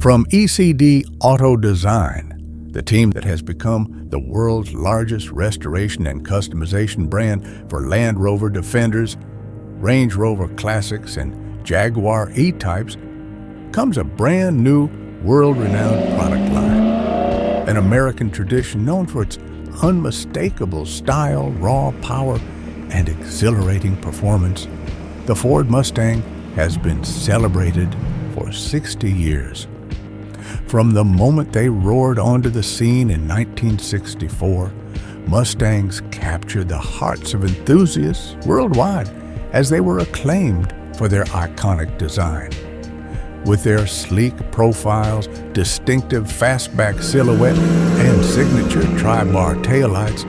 From E.C.D Automotive Design, the team that has become the world's largest restoration and customization brand for Land Rover Defenders, Range Rover Classics, and Jaguar E-Types, comes a brand new, world-renowned product line. An American tradition known for its unmistakable style, raw power, and exhilarating performance, the Ford Mustang has been celebrated for 60 years. From the moment they roared onto the scene in 1964, Mustangs captured the hearts of enthusiasts worldwide as they were acclaimed for their iconic design. With their sleek profiles, distinctive fastback silhouette, and signature tri-bar taillights,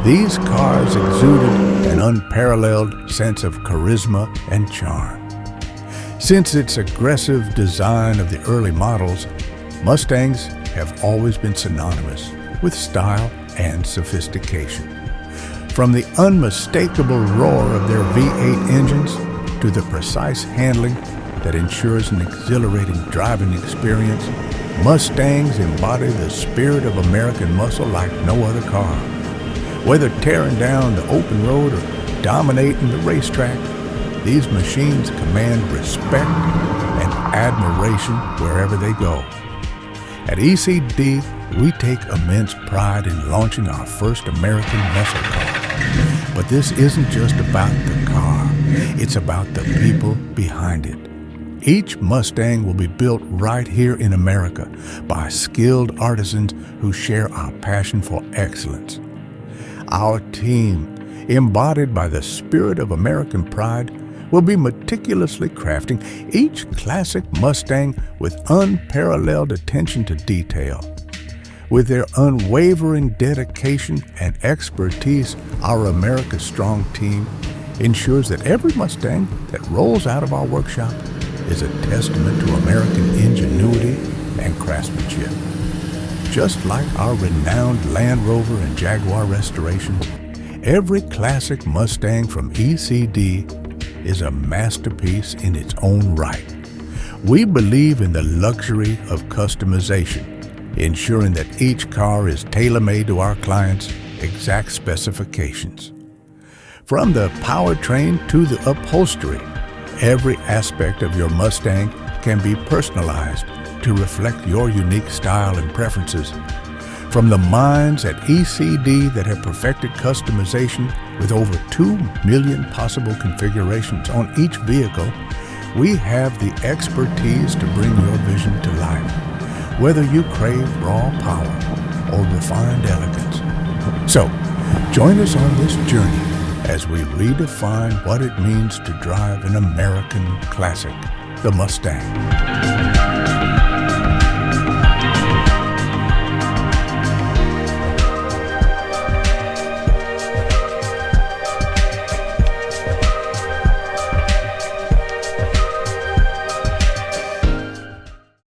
these cars exuded an unparalleled sense of charisma and charm. Since its aggressive design of the early models, Mustangs have always been synonymous with style and sophistication. From the unmistakable roar of their V8 engines to the precise handling that ensures an exhilarating driving experience, Mustangs embody the spirit of American muscle like no other car. Whether tearing down the open road or dominating the racetrack, these machines command respect and admiration wherever they go. At E.C.D, we take immense pride in launching our first American muscle car. But this isn't just about the car, it's about the people behind it. Each Mustang will be built right here in America by skilled artisans who share our passion for excellence. Our team, embodied by the spirit of American pride, will be meticulously crafting each classic Mustang with unparalleled attention to detail. With their unwavering dedication and expertise, our America Strong team ensures that every Mustang that rolls out of our workshop is a testament to American ingenuity and craftsmanship. Just like our renowned Land Rover and Jaguar restorations, every classic Mustang from E.C.D is a masterpiece in its own right. We believe in the luxury of customization, ensuring that each car is tailor-made to our clients' exact specifications. From the powertrain to the upholstery, every aspect of your Mustang can be personalized to reflect your unique style and preferences. From the minds at E.C.D that have perfected customization with over 2 million possible configurations on each vehicle, we have the expertise to bring your vision to life, whether you crave raw power or refined elegance. So, join us on this journey as we redefine what it means to drive an American classic, the Mustang.